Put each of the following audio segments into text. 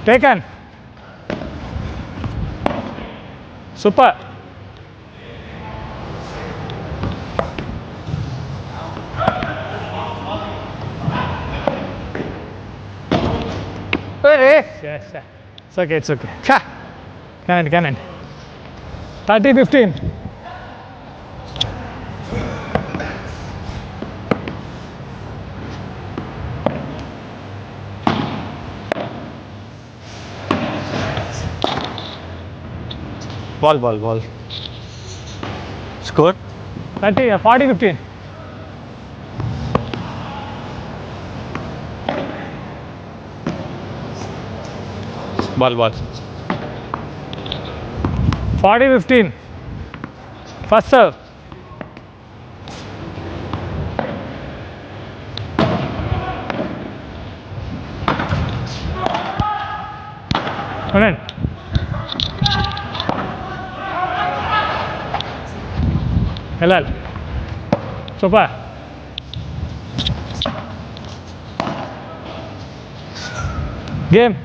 Taken. Super. Yes. It's okay. It's okay. Can. 30-15. Ball. Score? 40-15. Ball. 40-15. First serve. Run. Helal. Super. Game.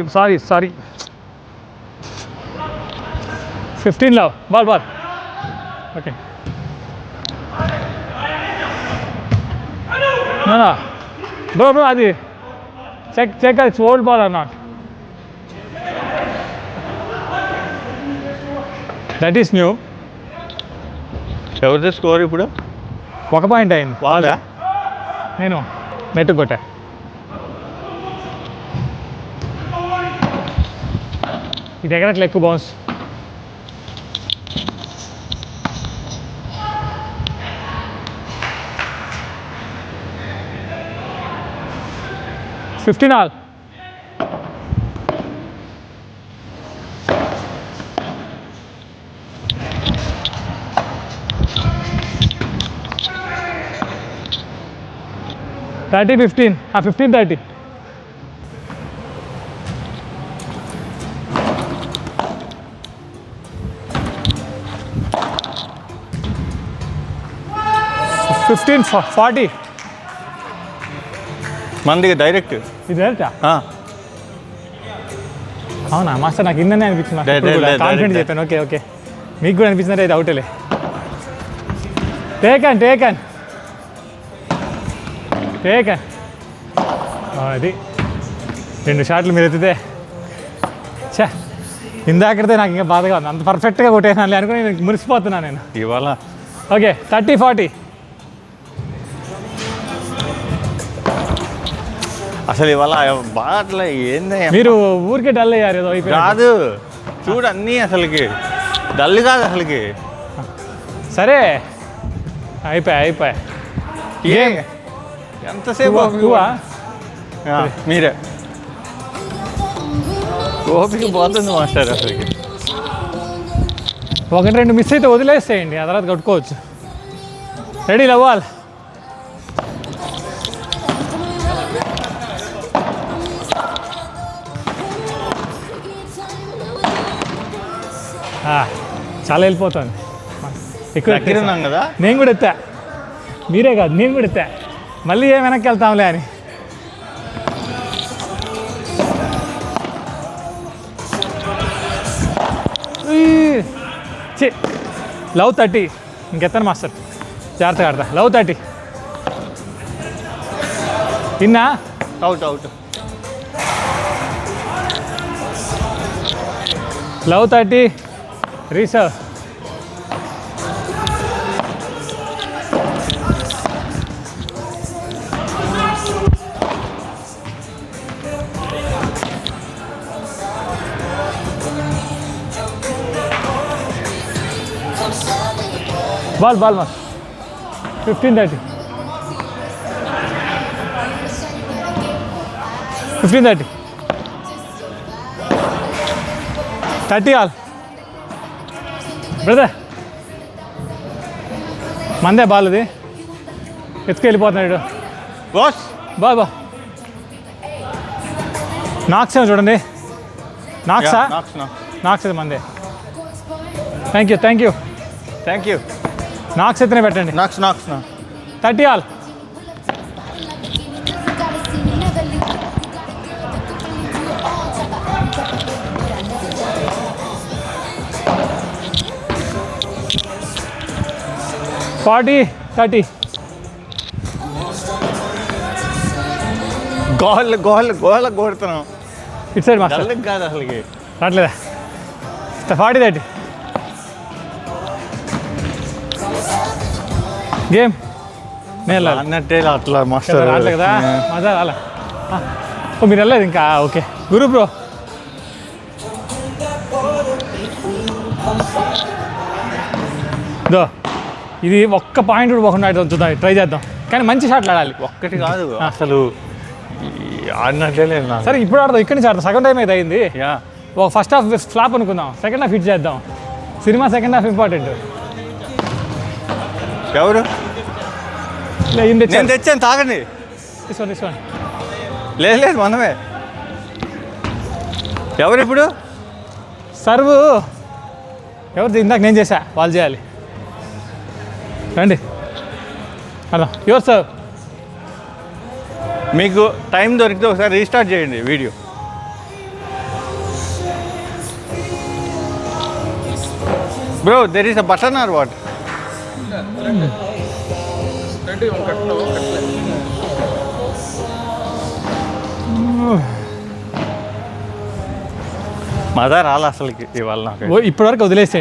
Sorry. 15 love. Ball. Okay. No. Bro, Adi. Check it's old ball or not. That is new. ఎవరిది score ఇప్పుడు? 1 point అయింది. వాళ్ళా? నేను net కొట్టా. ఇది ఎగరట్లే ఎక్కువ bounce. $15 all. $30-15. 15-30. $15-40. మనది direct. ఇది డైరెక్టా? అవునా మాస్టర్, నాకు ఇందనే అనిపించింది. కాన్ఫిడెంట్ చెప్పాను. ఓకే మీకు కూడా అనిపించిందంటే ఇది అవుటలే. టేకన్ అది 2 షాట్లు మీరు ఎత్తితే ఇందాకడితే నాకు ఇంకా బాధగా ఉంది. అంత పర్ఫెక్ట్గా కొట్టేసాను అనుకుని నేను మురిసిపోతున్నాను నేను ఇవాళ. ఓకే 30-40. అసలు ఇవాళ బాగా అట్లా ఏంది మీరు ఊరికే డల్ అయ్యారు ఏదో అయిపోయి కాదు. చూడు అన్నీ అసలుకి డల్ కాదు అసలుకి. సరే అయిపోయా ఎంతసేపు మీరే ఓపిక పోతుంది మాస్టర్ అసలుకి. 1-2 మిస్ అయితే వదిలేసేయండి, ఆ తర్వాత కట్టుకోవచ్చు. రెడీ లవ్వాలి. చాలా వెళ్ళిపోతుంది ఎక్కువ. ఉన్నాం కదా, నేను కూడా ఎత్తా. మీరే కాదు నేను కూడా ఎత్తా. మళ్ళీ ఏం వెనక్కి వెళ్తాంలే అని. లవ్ 30. ఇంకెత్తాను మాస్టర్, జాగ్రత్తగా ఆడతా. లవ్ 30. తిన్నా out love 30 reserve. Ball mass 15-30. 15-30. 30 all. Brother మందే బాల్ ఇది ఎత్తుకెళ్ళిపోతున్నాడు బాస్ బా నాక్స్ ఏమో చూడండి నాక్సా నాక్స్ అది మందే థ్యాంక్ యూ నాక్స్ ఎత్తునే పెట్టండి నాక్స్ 30 all. $40, $30. గోల కొడుతున్నాం ఇటు సైడ్ మాస్టర్ డల్కి కాదు అసలుకి రావట్లేదా 40-30 గేమ్ నేను అన్నట్టే అట్లా మాస్టర్ రాలే కదా మజా రాలే ఓ మీరు వెళ్ళలేదు ఇంకా ఓకే గురు బ్రో దో ఇది ఒక్క పాయింట్ కూడా పోకుండా చూద్దాం ట్రై చేద్దాం కానీ మంచి షాట్లు ఆడాలి ఒక్కటి కాదు అసలు ఆడినట్లే లేదు నాకు. సరే ఇప్పుడు ఆడదాం ఇక్కడి నుంచి ఆడదాం సగం టైం అయితే అయింది యా ఒక ఫస్ట్ హాఫ్ ఫ్లాప్ అనుకుందాం సెకండ్ హాఫ్ హిట్ చేద్దాం సినిమా సెకండ్ హాఫ్ ఇంపార్టెంట్ ఎవరు ఇండి నేను తెచ్చాను తాగండి తీసుకోండి లేదు మనమే ఎవరు ఇప్పుడు సర్వ్ ఎవరిది ఇందాక నేను చేశా వాళ్ళు చేయాలి రండి హలో యువర్ సర్వ్ మీకు టైం దొరికితే ఒకసారి రీస్టార్ట్ చేయండి video bro there is a button or what మజా రాలే అసలుకి ఇవాళ నాకు ఇప్పటివరకు వదిలేసేయండి